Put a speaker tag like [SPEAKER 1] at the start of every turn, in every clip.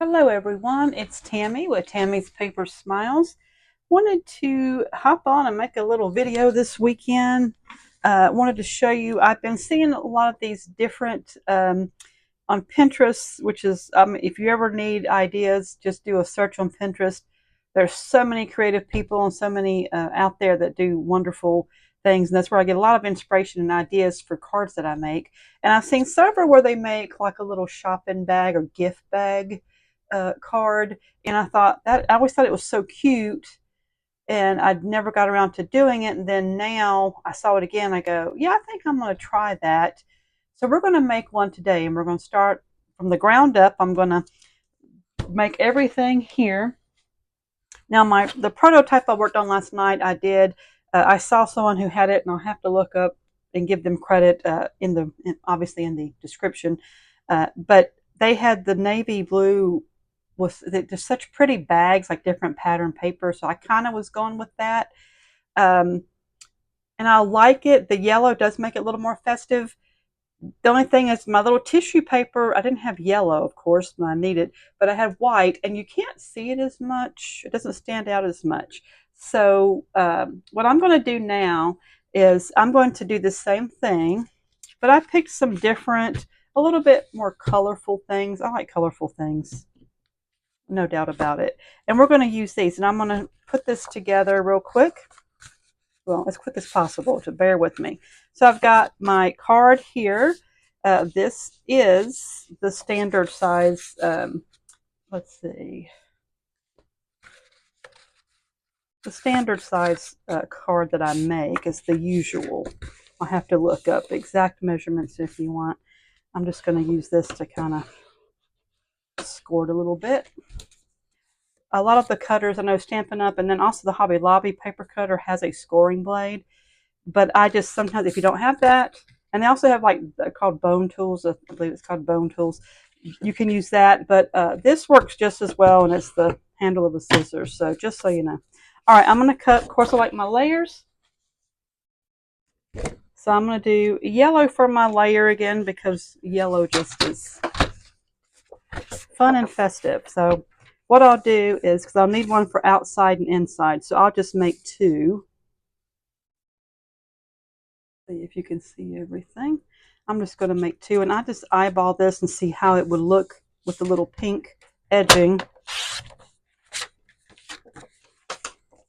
[SPEAKER 1] Hello everyone, it's Tammy with Tammy's Paper Smiles. Wanted to hop on and make a little video this weekend. Wanted to show you, I've been seeing a lot of these different on Pinterest, which is, if you ever need ideas, just do a search on Pinterest. There's so many creative people and so many out there that do wonderful things, and that's where I get a lot of inspiration and ideas for cards that I make. And I've seen several where they make like a little shopping bag or gift bag card, and I always thought it was so cute, and I'd never got around to doing it. And then now I saw it again. I go, yeah, I think I'm going to try that. So we're going to make one today, and we're going to start from the ground up. I'm going to make everything here. Now, the prototype I worked on last night, I did. I saw someone who had it, and I'll have to look up and give them credit obviously in the description. But they had the navy blue with just such pretty bags, like different pattern paper. So I kind of was going with that. Um, and I like it. The yellow does make it a little more festive. The only thing is my little tissue paper, I didn't have yellow, of course, when I need it, but I had white, and you can't see it as much. It doesn't stand out as much. So what I'm going to do now is I'm going to do the same thing, but I picked some different, a little bit more colorful things. I like colorful things, no doubt about it. And we're going to use these, and I'm going to put this together real quick. Well, as quick as possible, to bear with me. So I've got my card here. This is the standard size. Let's see. The standard size card that I make is the usual. I'll have to look up exact measurements if you want. I'm just going to use this to kind of score it a little bit. A lot of the cutters, I know Stampin' Up! And then also the Hobby Lobby paper cutter has a scoring blade. But I just sometimes, if you don't have that, and they also have like called bone tools, I believe it's called bone tools, you can use that. But this works just as well, and it's the handle of a scissors. So just so you know. All right, I'm going to cut. Of course, I like my layers. So I'm going to do yellow for my layer again, because yellow just is fun and festive. So what I'll do is, because I'll need one for outside and inside, so I'll just make two. See if you can see everything. I'm just going to make two, and I just eyeball this and see how it would look with the little pink edging.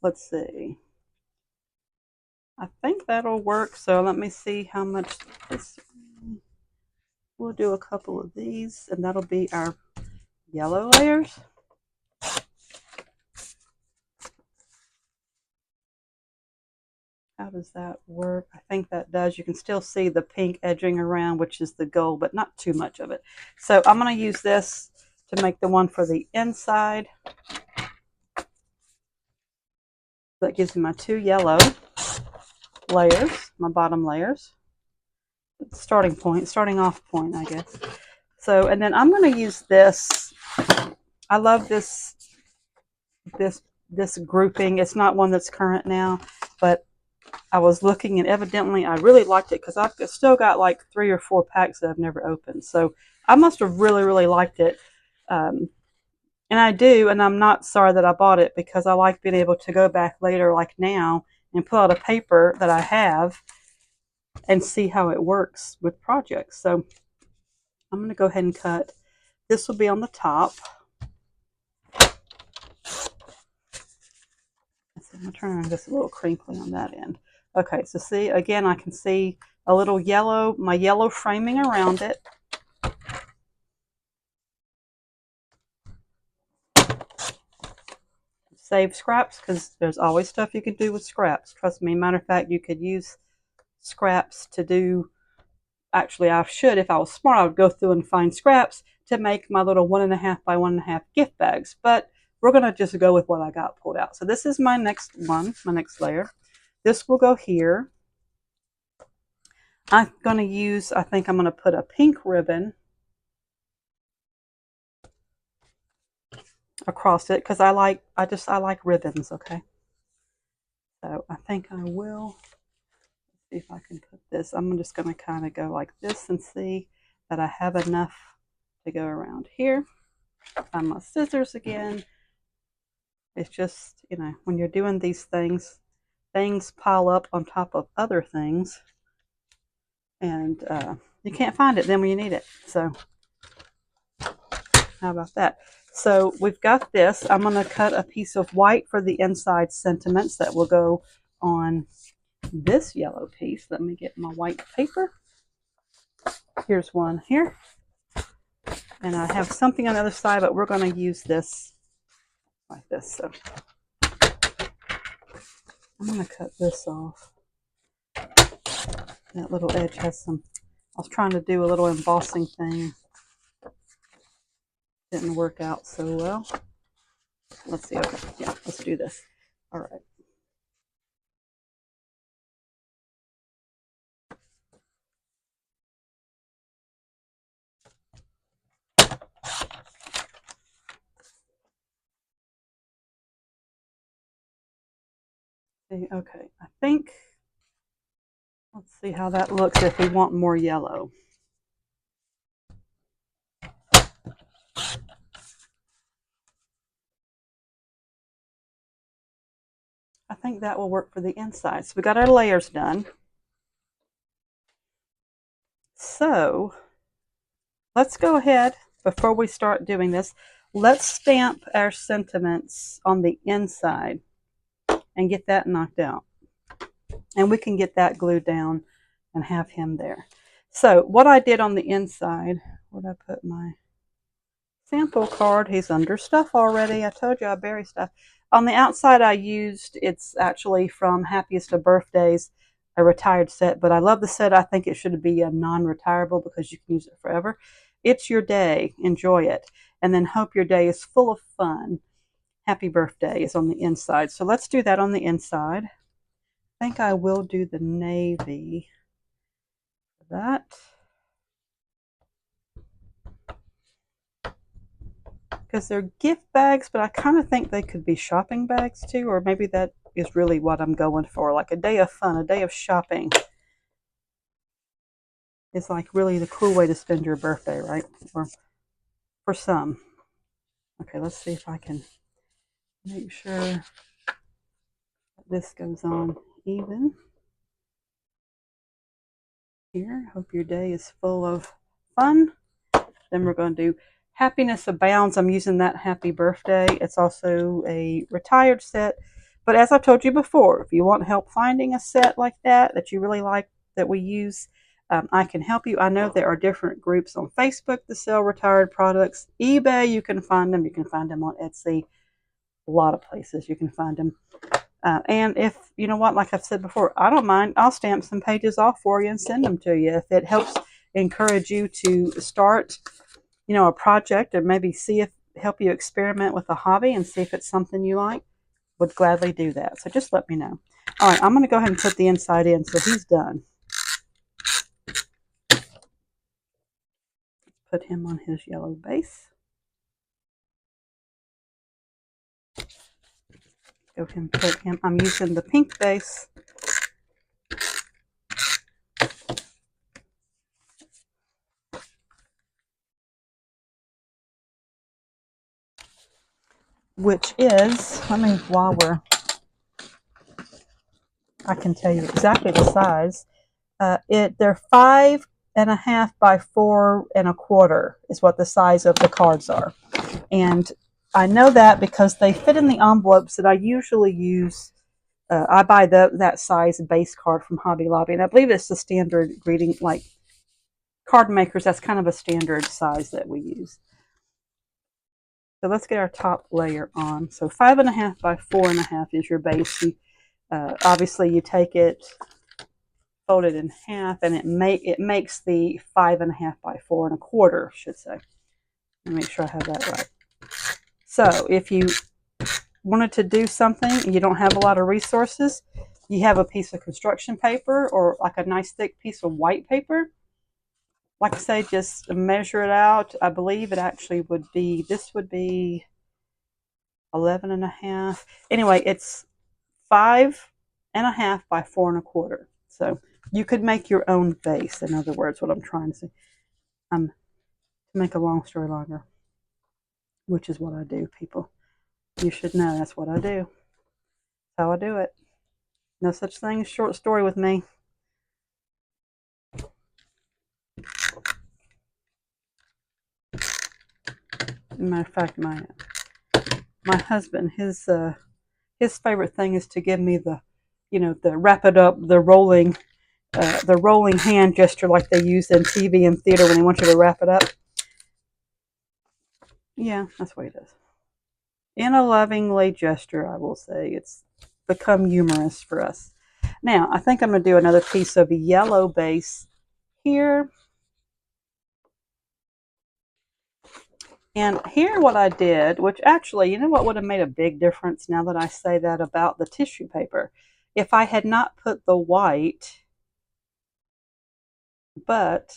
[SPEAKER 1] Let's see. I think that'll work. So let me see how much this. We'll do a couple of these, and that'll be our yellow layers. How does that work? I think that does. You can still see the pink edging around, which is the gold, but not too much of it. So I'm going to use this to make the one for the inside. That gives me my two yellow layers, my bottom layers. Starting point, starting off point, I guess. So, and then I'm going to use this. I love this grouping. It's not one that's current now, but I was looking, and evidently I really liked it, because I've still got like 3 or 4 packs that I've never opened. So I must have really liked it. And I do, and I'm not sorry that I bought it, because I like being able to go back later, like now, and pull out a paper that I have and see how it works with projects. So I'm going to go ahead and cut. This will be on the top. I'm going to turn around just a little crinkly on that end. Okay, so see, again, I can see a little yellow, my yellow framing around it. Save scraps, because there's always stuff you can do with scraps. Trust me. Matter of fact, you could use scraps to do, actually I should, if I was smart, I would go through and find scraps to make my little 1.5 by 1.5 gift bags. But we're going to just go with what I got pulled out. So this is my next one, my next layer. This will go here. I'm going to use, I think I'm going to put a pink ribbon across it, because I like ribbons. Okay, so I think I will. Let's see if I can put this. I'm just going to kind of go like this and see that I have enough to go around here. Find my scissors again. It's just, you know, when you're doing these things, things pile up on top of other things, and you can't find it then when you need it. So how about that? So we've got this. I'm going to cut a piece of white for the inside sentiments that will go on this yellow piece. Let me get my white paper. Here's one here. And I have something on the other side, but we're going to use this like this. So I'm going to cut this off. That little edge has some, I was trying to do a little embossing thing. Didn't work out so well. Let's see. Okay, yeah, let's do this. All right. Okay, I think, let's see how that looks if we want more yellow. I think that will work for the inside. So we got our layers done. So let's go ahead, before we start doing this, let's stamp our sentiments on the inside and get that knocked out. And we can get that glued down and have him there. So what I did on the inside, where did I put my sample card? He's under stuff already. I told you I bury stuff. On the outside I used, it's actually from Happiest of Birthdays, a retired set, but I love the set. I think it should be a non-retirable because you can use it forever. It's your day. Enjoy it. And then hope your day is full of fun. Happy birthday is on the inside. So let's do that on the inside. I think I will do the navy for that. Because they're gift bags, but I kind of think they could be shopping bags too, or maybe that is really what I'm going for, like a day of fun, a day of shopping. It's like really the cool way to spend your birthday, right? Or for some. Okay, let's see if I can make sure this goes on even. Here, hope your day is full of fun. Then we're going to do Happiness Abounds. I'm using that Happy Birthday. It's also a retired set. But as I told you before, if you want help finding a set like that you really like, that we use, I can help you. I know there are different groups on Facebook that sell retired products. eBay, you can find them. You can find them on Etsy. A lot of places you can find them. And if, you know what, like I've said before, I don't mind. I'll stamp some pages off for you and send them to you if it helps encourage you to start, you know, a project, or maybe see if help you experiment with a hobby and see if it's something you like. Would gladly do that. So just let me know. All right, I'm going to go ahead and put the inside in. So he's done. Put him on his yellow base. Go ahead and put him. I'm using the pink base. Which is, I can tell you exactly the size. They're 5.5 by 4.25 is what the size of the cards are. And I know that because they fit in the envelopes that I usually use. I buy that size base card from Hobby Lobby, and I believe it's the standard greeting, like card makers, that's kind of a standard size that we use. So let's get our top layer on. So 5.5 by 4.5 is your base. Obviously you take it, fold it in half, and it makes the 5.5 by 4.25, I should say. Let me make sure I have that right. So if you wanted to do something and you don't have a lot of resources, you have a piece of construction paper or like a nice thick piece of white paper. Like I say, just measure it out. I believe it actually would be, this would be 11.5. Anyway, it's 5.5 by 4.25. So you could make your own base. In other words, what I'm trying to say, to make a long story longer. which is what I do, people. You should know that's what I do. That's how I do it. No such thing as short story with me. Matter of fact, my husband, his favorite thing is to give me the, the wrap it up, the rolling hand gesture like they use in TV and theater when they want you to wrap it up. Yeah, that's what he does. In a lovingly gesture, I will say. It's become humorous for us. Now, I think I'm going to do another piece of yellow base here. And here what I did, which actually, you know what would have made a big difference now that I say that about the tissue paper? If I had not put the white, but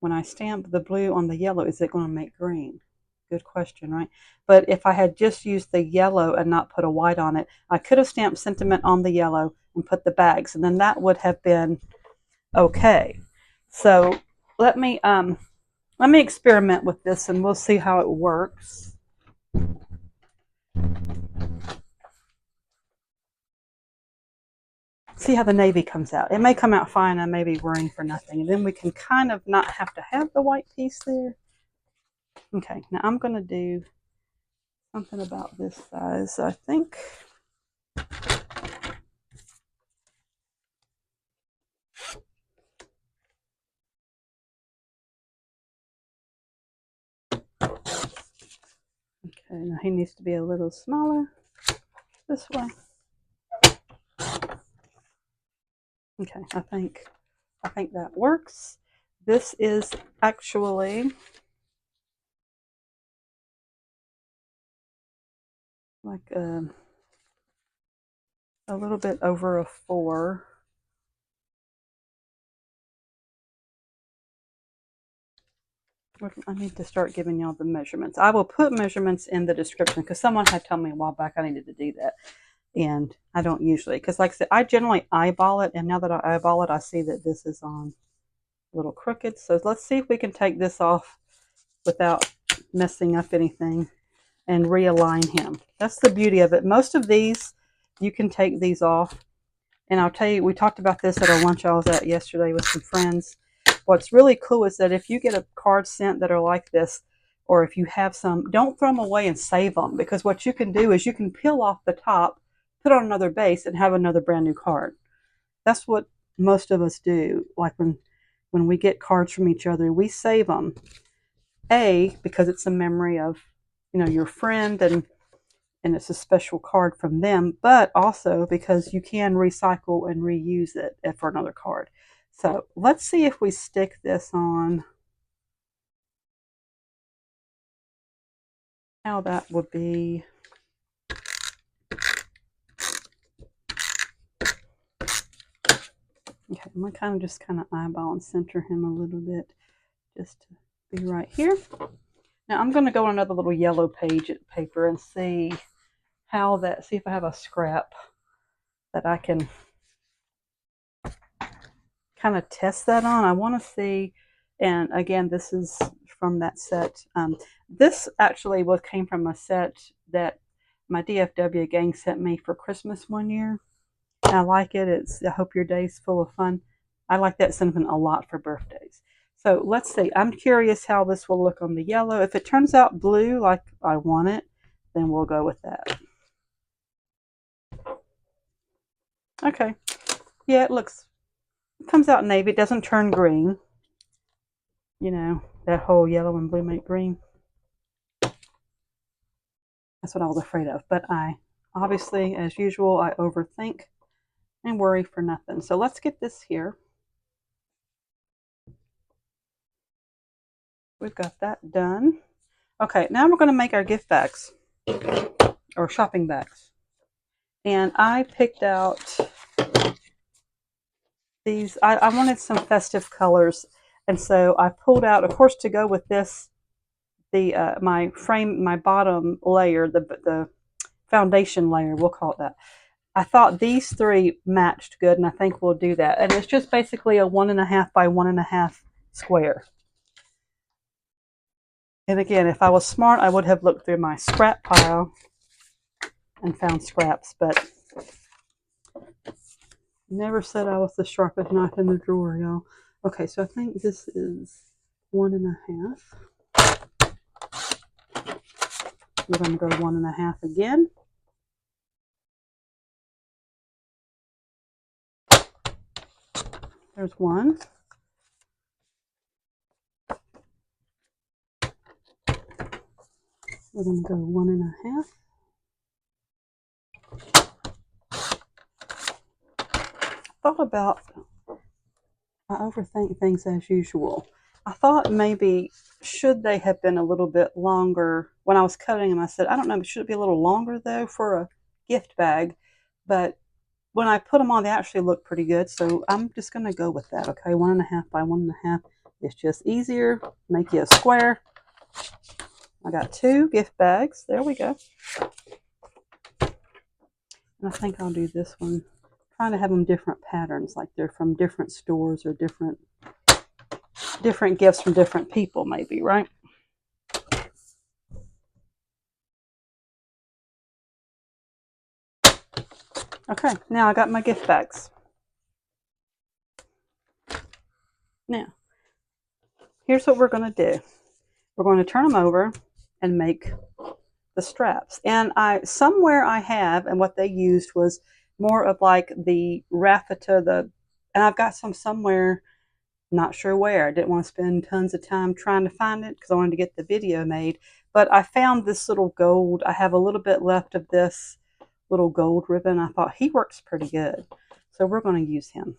[SPEAKER 1] when I stamp the blue on the yellow, is it going to make green? Good question, right? But if I had just used the yellow and not put a white on it, I could have stamped sentiment on the yellow and put the bags, and then that would have been okay. So let me experiment with this, and we'll see how it works. See how the navy comes out. It may come out fine. I may be worrying for nothing, and then we can kind of not have to have the white piece there. Okay, now I'm going to do something about this size, I think. Okay, now he needs to be a little smaller this way. Okay, I think that works. This is actually like a little bit over a 4. I need to start giving y'all the measurements. I will put measurements in the description because someone had told me a while back I needed to do that. And I don't usually, because like I said, I generally eyeball it. And now that I eyeball it, I see that this is on a little crooked. So let's see if we can take this off without messing up anything and realign him. That's the beauty of it. Most of these, you can take these off. And I'll tell you, we talked about this at a lunch I was at yesterday with some friends. What's really cool is that if you get a card sent that are like this, or if you have some, don't throw them away and save them, because what you can do is you can peel off the top, put on another base, and have another brand new card. That's what most of us do. Like when we get cards from each other, we save them. Because it's a memory of, your friend, and it's a special card from them, but also because you can recycle and reuse it for another card. So let's see if we stick this on, how that would be. Okay, I'm going to just kind of eyeball and center him a little bit just to be right here. Now I'm going to go on another little yellow page of paper and see see if I have a scrap that I can kind of test that on. I want to see, and again, this is from that set. This actually came from a set that my DFW gang sent me for Christmas one year. I like it. It's I hope your day's full of fun. I like that sentiment a lot for birthdays. So let's see. I'm curious how this will look on the yellow. If it turns out blue like I want it, then we'll go with that. Okay. Yeah, it comes out navy. It doesn't turn green. That whole yellow and blue make green. That's what I was afraid of. But obviously, as usual, I overthink and worry for nothing. So let's get this here. We've got that done. Okay, now we're going to make our gift bags or shopping bags. And I picked out these. I wanted some festive colors. And so I pulled out, of course, to go with this, my bottom layer, the foundation layer, we'll call it that. I thought these 3 matched good, and I think we'll do that. And it's just basically a 1.5 by 1.5 square. And again, if I was smart, I would have looked through my scrap pile and found scraps, but never said I was the sharpest knife in the drawer, y'all. Okay, so I think this is 1.5. We're going to go 1.5 again. There's one. We're going to go 1.5. Thought about, I overthink things as usual. I thought maybe should they have been a little bit longer when I was cutting them. I said, I don't know, should it be a little longer though for a gift bag? But when I put them on, they actually look pretty good. So I'm just going to go with that. Okay, 1.5 by 1.5. It's just easier. Make you a square. I got 2 gift bags. There we go. And I think I'll do this one. Trying to have them different patterns, like they're from different stores or different gifts from different people, maybe, right? Okay, now I got my gift bags. Now, here's what we're going to do. We're going to turn them over and make the straps. And somewhere I have, and what they used was more of like the raffeta, and I've got some somewhere, not sure where. I didn't want to spend tons of time trying to find it because I wanted to get the video made. But I found this little gold. I have a little bit left of this little gold ribbon. I thought he works pretty good. So we're going to use him.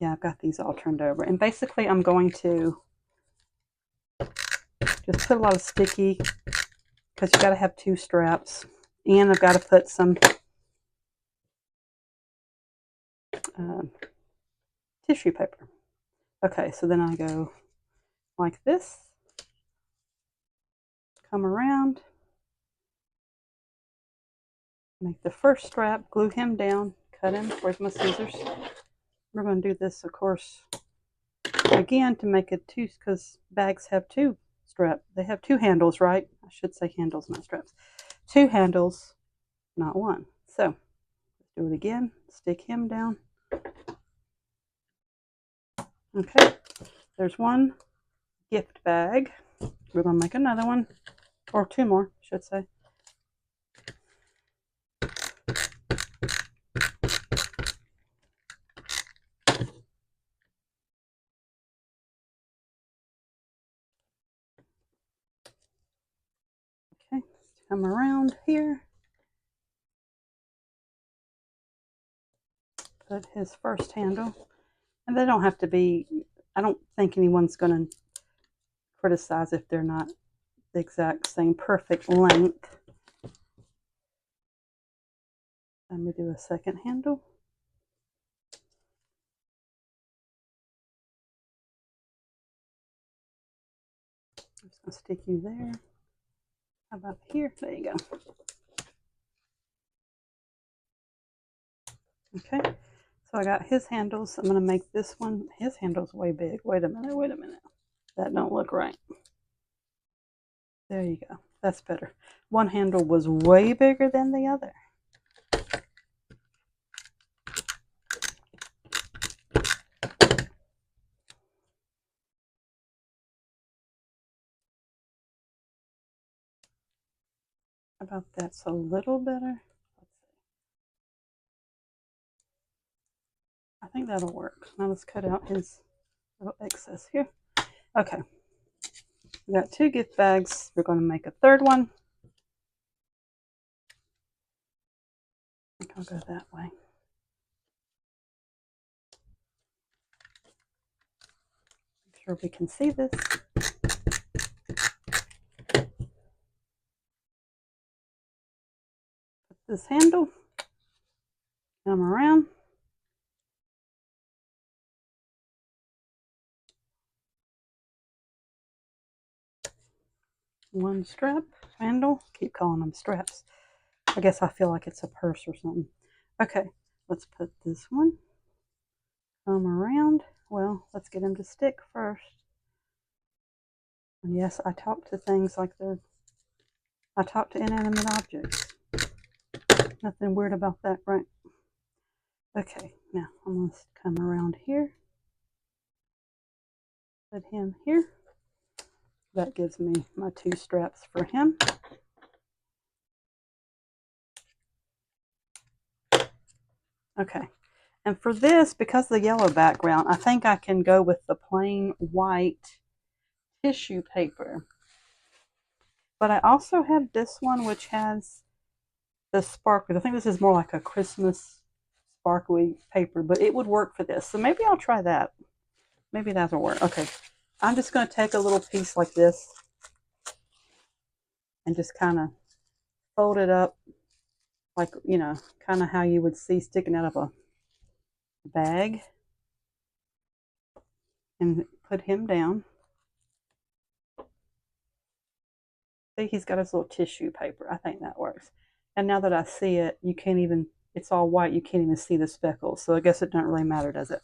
[SPEAKER 1] Yeah, I've got these all turned over. And basically I'm going to just put a lot of sticky, because you got to have 2 straps. And I've got to put some tissue paper. Okay, so then I go like this, come around, make the first strap, glue him down, cut him. Where's my scissors? We're going to do this, of course, again to make it 2, because bags have 2 straps. They have 2 handles, right? I should say handles, not straps. 2 handles, not 1. So do it again, stick him down. Okay, there's 1 gift bag. We're going to make another one, or 2 more, I should say. Okay, come around here, put his first handle, and they don't have to be, I don't think anyone's going to criticize if they're not the exact same perfect length. Let me do a second handle. I'm just going to stick you there. How about here? There you go. Okay, so I got his handles. I'm going to make this one. His handle's way big. Wait a minute, wait a minute. That don't look right. There you go. That's better. One handle was way bigger than the other. How about that's a little better? I think that'll work. Now let's cut out his little excess here. Okay. We got 2 gift bags. We're going to make a third one. I think I'll go that way. Make sure we can see this. Put this handle. Come around. One strap handle. Keep calling them straps. I guess I feel like it's a purse or something. Okay, let's put this one. Come around. Well, let's get him to stick first. And yes, I talk to things like I talk to inanimate objects. Nothing weird about that, right? Okay, now I'm going to come around here. Put him here. That gives me my 2 straps for him. Okay, and for this, because of the yellow background, I think I can go with the plain white tissue paper. But I also have this one which has the sparkles. I think this is more like a Christmas sparkly paper, but it would work for this. So maybe I'll try that. Maybe that'll work. Okay, I'm just going to take a little piece like this and just kind of fold it up like, you know, kind of how you would see sticking out of a bag, and put him down. See, he's got his little tissue paper. I think that works. And now that I see it, you can't even, it's all white. You can't even see the speckles. So I guess it doesn't really matter, does it?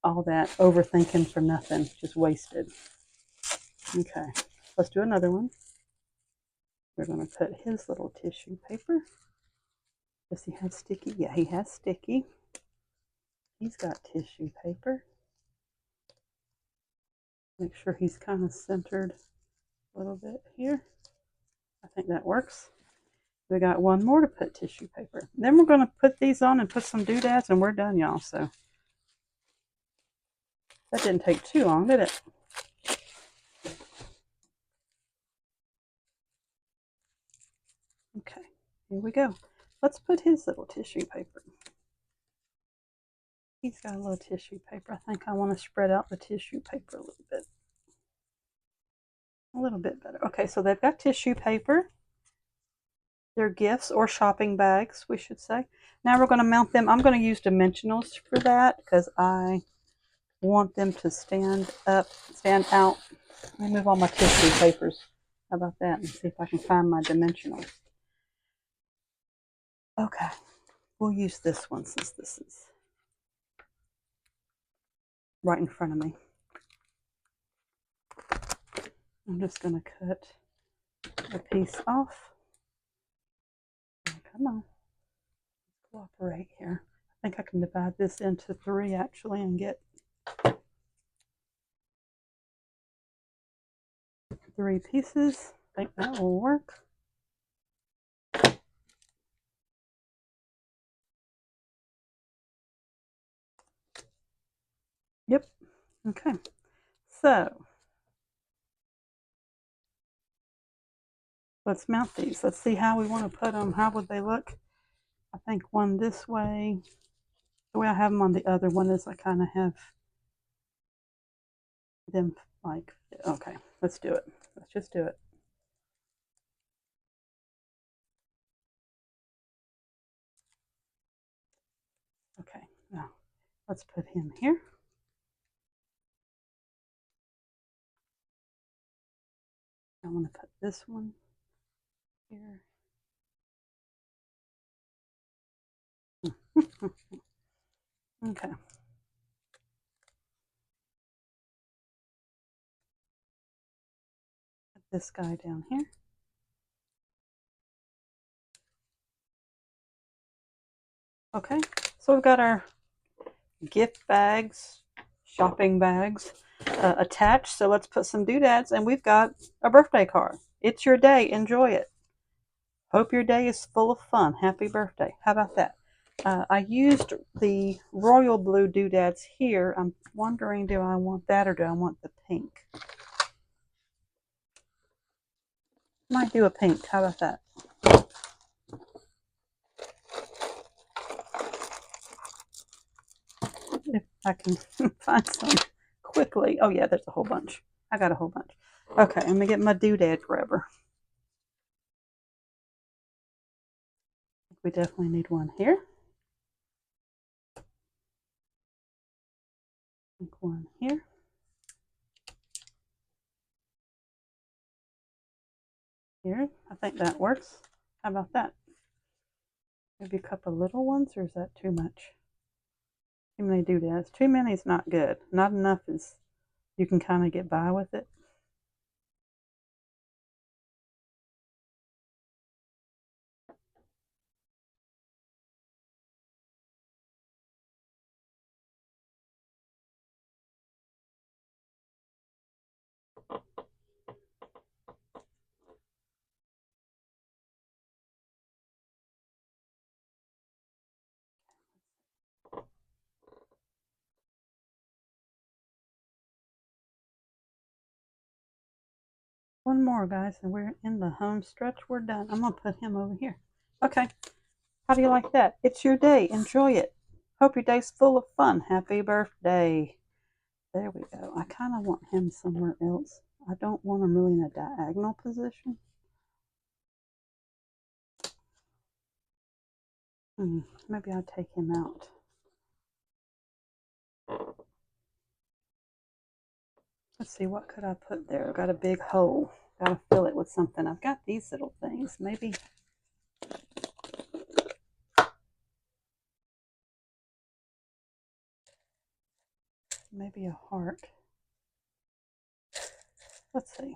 [SPEAKER 1] All that overthinking for nothing, just wasted. Okay, let's do another one. We're going to put his little tissue paper. Does he have sticky? Yeah, he has sticky. He's got tissue paper. Make sure he's kind of centered a little bit here. I think that works. We got one more to put tissue paper. Then we're going to put these on and put some doodads, and we're done, y'all. So that didn't take too long, did it? Okay, here we go. Let's put his little tissue paper. He's got a little tissue paper. I think I want to spread out the tissue paper a little bit. A little bit better. Okay, so they've got tissue paper. They're gifts or shopping bags, we should say. Now we're going to mount them. I'm going to use dimensionals for that because I want them to stand up, stand out. Let me move all my tissue papers. How about that? And see if I can find my dimensionals. Okay, we'll use this one since this is right in front of me. I'm just going to cut a piece off. Come on, cooperate here. I think I can divide this into 3 actually and get 3 pieces. I think that will work. Yep. Okay. So let's mount these. Let's see how we want to put them. How would they look? I think one this way. The way I have them on the other one is I kind of have them like, okay, let's do it. Let's just do it. Okay, now let's put him here. I want to put this one here. Okay. Put this guy down here. Okay, so we've got our gift bags, shopping bags attached. So let's put some doodads, and we've got a birthday card. It's your day. Enjoy it. Hope your day is full of fun. Happy birthday. How about that? I used the royal blue doodads here. I'm wondering, do I want that or do I want the pink? Might do a pink. How about that? If I can find some quickly. Oh yeah, there's a whole bunch. I got a whole bunch. Okay, let me get my doodad grabber. We definitely need one here. One here. Here. I think that works. How about that? Maybe a couple little ones, or is that too much? Too many doodads. Too many is not good. Not enough is you can kind of get by with it. One more, guys, and we're in the home stretch. We're done. I'm going to put him over here. Okay. How do you like that? It's your day. Enjoy it. Hope your day's full of fun. Happy birthday. There we go. I kind of want him somewhere else. I don't want him really in a diagonal position. Maybe I'll take him out. Let's see, what could I put there? I've got a big hole. Got to fill it with something. I've got these little things. Maybe a heart. Let's see.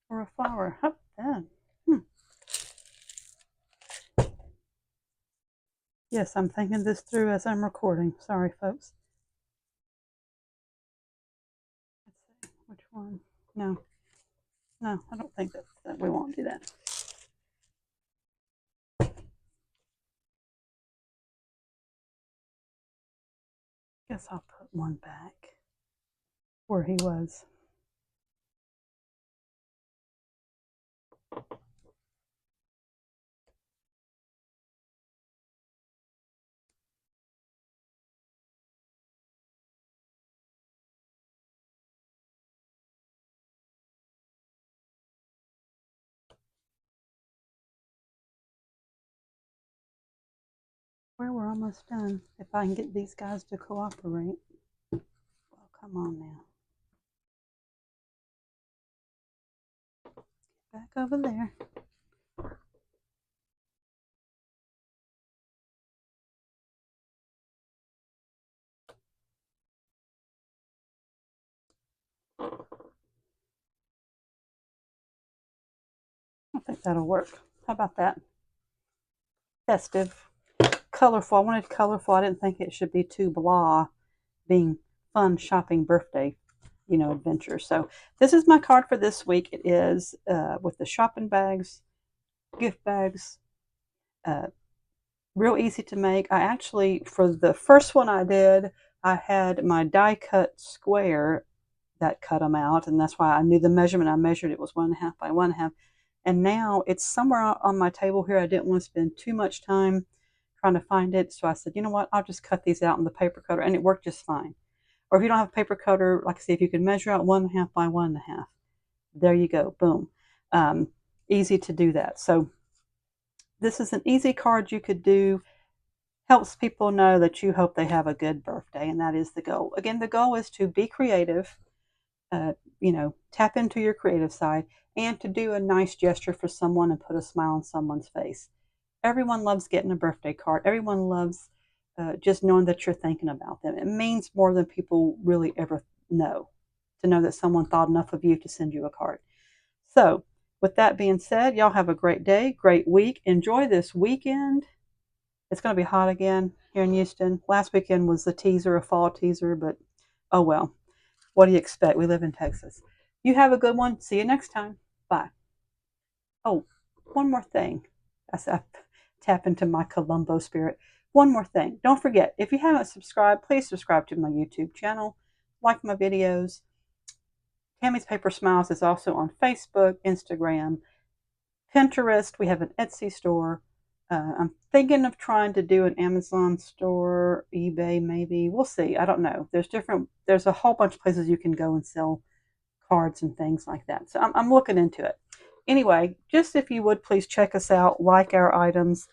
[SPEAKER 1] Or a flower. How about that? Yes, I'm thinking this through as I'm recording. Sorry, folks. Let's see. Which one? No. No, I don't think that we won't do that. Guess I'll put one back where he was. We're almost done. If I can get these guys to cooperate. Well, come on now. Get back over there. I think that'll work. How about that? Festive. Colorful. I wanted colorful. I didn't think it should be too blah, being fun shopping birthday, adventure. So this is my card for this week. It is with the shopping bags, gift bags, real easy to make. I actually, for the first one I did, I had my die cut square that cut them out, and that's why I knew the measurement. I measured it was 1.5 by 1.5, and now it's somewhere on my table here. I didn't want to spend too much time trying to find it, so I said, you know what, I'll just cut these out in the paper cutter, and it worked just fine. Or if you don't have a paper cutter, like I say, if you can measure out 1.5 by 1.5, there you go, boom. Easy to do that. So this is an easy card you could do. Helps people know that you hope they have a good birthday, and that is the goal. Again, the goal is to be creative, tap into your creative side, and to do a nice gesture for someone and put a smile on someone's face. Everyone loves getting a birthday card. Everyone loves just knowing that you're thinking about them. It means more than people really ever know, to know that someone thought enough of you to send you a card. So, with that being said, y'all have a great day, great week. Enjoy this weekend. It's going to be hot again here in Houston. Last weekend was a teaser, a fall teaser, but oh well. What do you expect? We live in Texas. You have a good one. See you next time. Bye. Oh, one more thing. I tap into my Columbo spirit. One more thing. Don't forget, if you haven't subscribed, please subscribe to my YouTube channel. Like my videos. Tammy's Paper Smiles is also on Facebook, Instagram, Pinterest. We have an Etsy store. I'm thinking of trying to do an Amazon store, eBay maybe. We'll see. I don't know. There's a whole bunch of places you can go and sell cards and things like that. So I'm looking into it. Anyway, just if you would please check us out, like our items,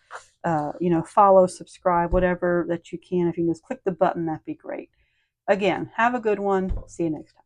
[SPEAKER 1] follow, subscribe, whatever that you can. If you can just click the button, that'd be great. Again, have a good one. See you next time.